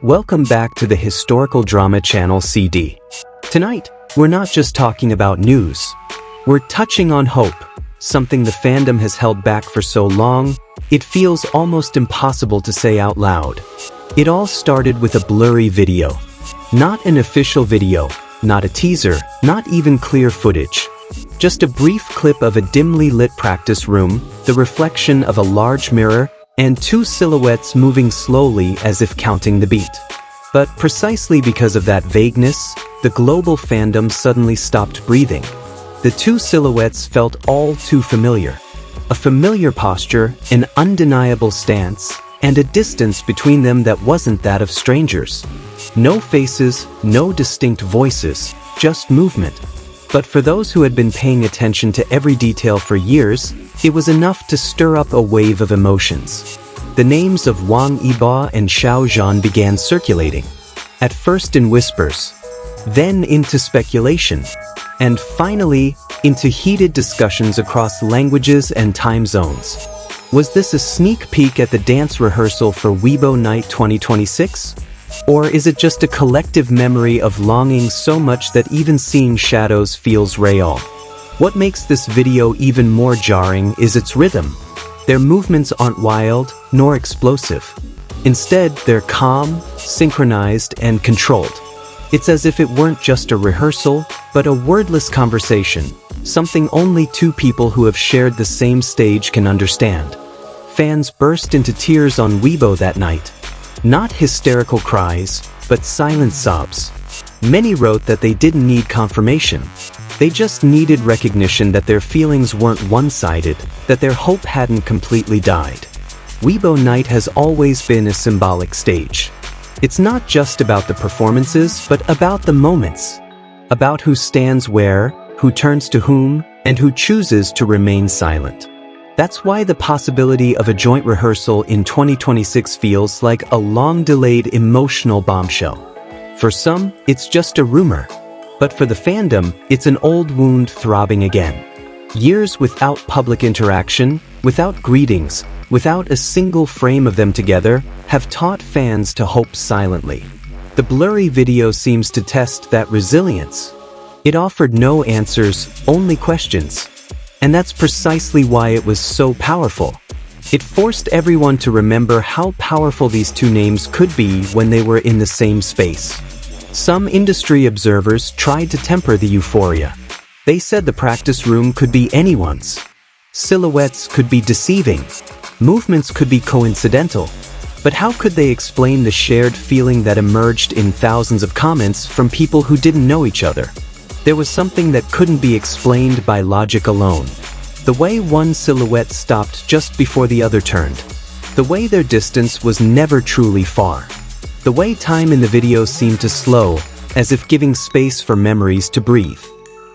Welcome back to the Historical Drama Channel CD. Tonight, we're not just talking about news. We're touching on hope, something the fandom has held back for so long, it feels almost impossible to say out loud. It all started with a blurry video. Not an official video, not a teaser, not even clear footage. Just a brief clip of a dimly lit practice room, the reflection of a large mirror, and two silhouettes moving slowly as if counting the beat. But precisely because of that vagueness, the global fandom suddenly stopped breathing. The two silhouettes felt all too familiar. A familiar posture, an undeniable stance, and a distance between them that wasn't that of strangers. No faces, no distinct voices, just movement. But for those who had been paying attention to every detail for years, it was enough to stir up a wave of emotions. The names of Wang Yibo and Xiao Zhan began circulating, at first in whispers, then into speculation, and finally into heated discussions across languages and time zones. Was this a sneak peek at the dance rehearsal for Weibo Night 2026? Or is it just a collective memory of longing so much that even seeing shadows feels real? What makes this video even more jarring is its rhythm. Their movements aren't wild, nor explosive. Instead, they're calm, synchronized, and controlled. It's as if it weren't just a rehearsal, but a wordless conversation, something only two people who have shared the same stage can understand. Fans burst into tears on Weibo that night. Not hysterical cries, but silent sobs. Many wrote that they didn't need confirmation. They just needed recognition that their feelings weren't one-sided, that their hope hadn't completely died. Weibo Night has always been a symbolic stage. It's not just about the performances, but about the moments. About who stands where, who turns to whom, and who chooses to remain silent. That's why the possibility of a joint rehearsal in 2026 feels like a long-delayed emotional bombshell. For some, it's just a rumor. But for the fandom, it's an old wound throbbing again. Years without public interaction, without greetings, without a single frame of them together, have taught fans to hope silently. The blurry video seems to test that resilience. It offered no answers, only questions. And that's precisely why it was so powerful. It forced everyone to remember how powerful these two names could be when they were in the same space. Some industry observers tried to temper the euphoria. They said the practice room could be anyone's. Silhouettes could be deceiving. Movements could be coincidental. But how could they explain the shared feeling that emerged in thousands of comments from people who didn't know each other? There was something that couldn't be explained by logic alone. The way one silhouette stopped just before the other turned. The way their distance was never truly far. The way time in the video seemed to slow, as if giving space for memories to breathe.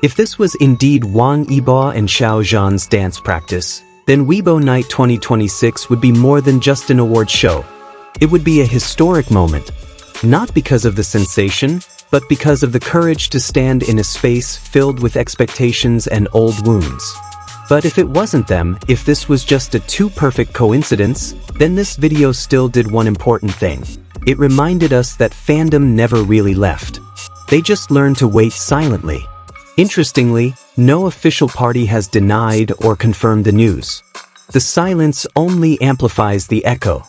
If this was indeed Wang Yibo and Xiao Zhan's dance practice, then Weibo Night 2026 would be more than just an award show. It would be a historic moment. Not because of the sensation, but because of the courage to stand in a space filled with expectations and old wounds. But if it wasn't them, if this was just a too perfect coincidence, then this video still did one important thing. It reminded us that fandom never really left. They just learned to wait silently. Interestingly, no official party has denied or confirmed the news. The silence only amplifies the echo.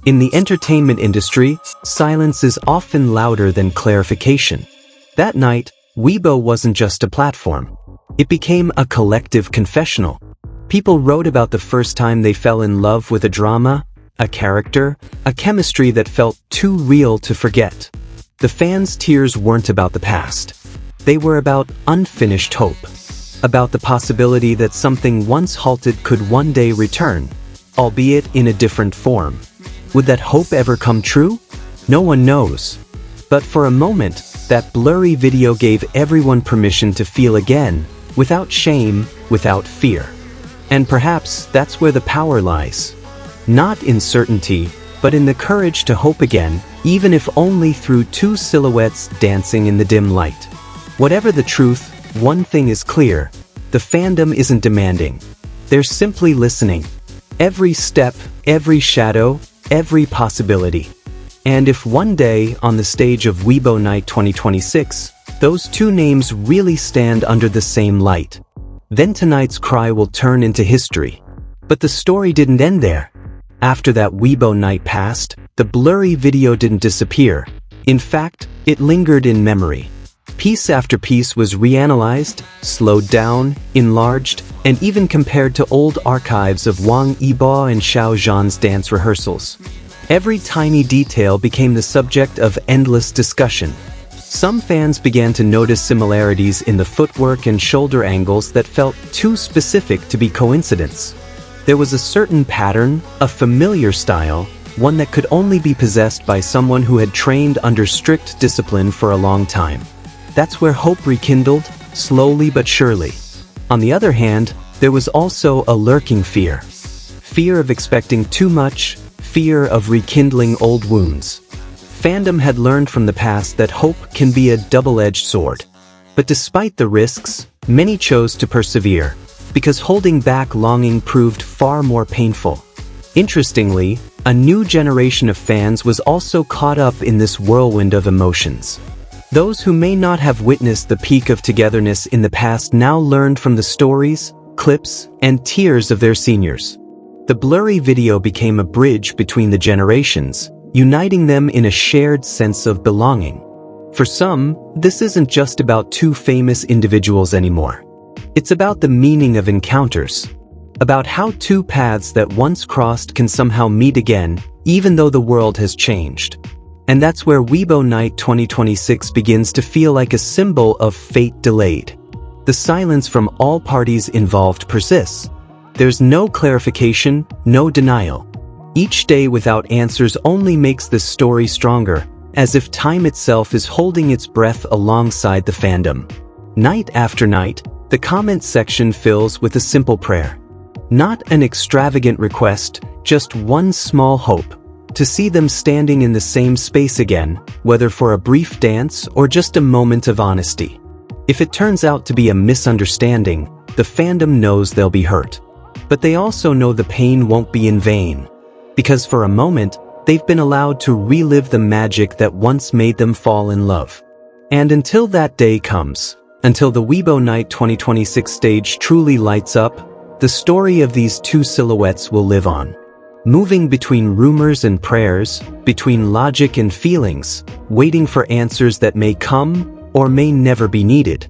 In the entertainment industry, silence is often louder than clarification. That night, Weibo wasn't just a platform. It became a collective confessional. People wrote about the first time they fell in love with a drama, a character, a chemistry that felt too real to forget. The fans' tears weren't about the past. They were about unfinished hope. About the possibility that something once halted could one day return, albeit in a different form. Would that hope ever come true? No one knows. But for a moment, that blurry video gave everyone permission to feel again, without shame, without fear. And perhaps that's where the power lies. Not in certainty, but in the courage to hope again, even if only through two silhouettes dancing in the dim light. Whatever the truth, one thing is clear. The fandom isn't demanding. They're simply listening. Every step, every shadow, every possibility. And if one day, on the stage of Weibo Night 2026, those two names really stand under the same light, then tonight's cry will turn into history. But the story didn't end there. After that Weibo Night passed, the blurry video didn't disappear. In fact, it lingered in memory. Piece after piece was reanalyzed, slowed down, enlarged, and even compared to old archives of Wang Yibo and Xiao Zhan's dance rehearsals. Every tiny detail became the subject of endless discussion. Some fans began to notice similarities in the footwork and shoulder angles that felt too specific to be coincidence. There was a certain pattern, a familiar style, one that could only be possessed by someone who had trained under strict discipline for a long time. That's where hope rekindled, slowly but surely. On the other hand, there was also a lurking fear. Fear of expecting too much, fear of rekindling old wounds. Fandom had learned from the past that hope can be a double-edged sword. But despite the risks, many chose to persevere, because holding back longing proved far more painful. Interestingly, a new generation of fans was also caught up in this whirlwind of emotions. Those who may not have witnessed the peak of togetherness in the past now learned from the stories, clips, and tears of their seniors. The blurry video became a bridge between the generations, uniting them in a shared sense of belonging. For some, this isn't just about two famous individuals anymore. It's about the meaning of encounters, about how two paths that once crossed can somehow meet again, even though the world has changed. And that's where Weibo Night 2026 begins to feel like a symbol of fate delayed. The silence from all parties involved persists. There's no clarification, no denial. Each day without answers only makes this story stronger, as if time itself is holding its breath alongside the fandom. Night after night, the comment section fills with a simple prayer. Not an extravagant request, just one small hope. To see them standing in the same space again, whether for a brief dance or just a moment of honesty. If it turns out to be a misunderstanding, the fandom knows they'll be hurt. But they also know the pain won't be in vain. Because for a moment, they've been allowed to relive the magic that once made them fall in love. And until that day comes, until the Weibo Night 2026 stage truly lights up, the story of these two silhouettes will live on. Moving between rumors and prayers, between logic and feelings, waiting for answers that may come or may never be needed.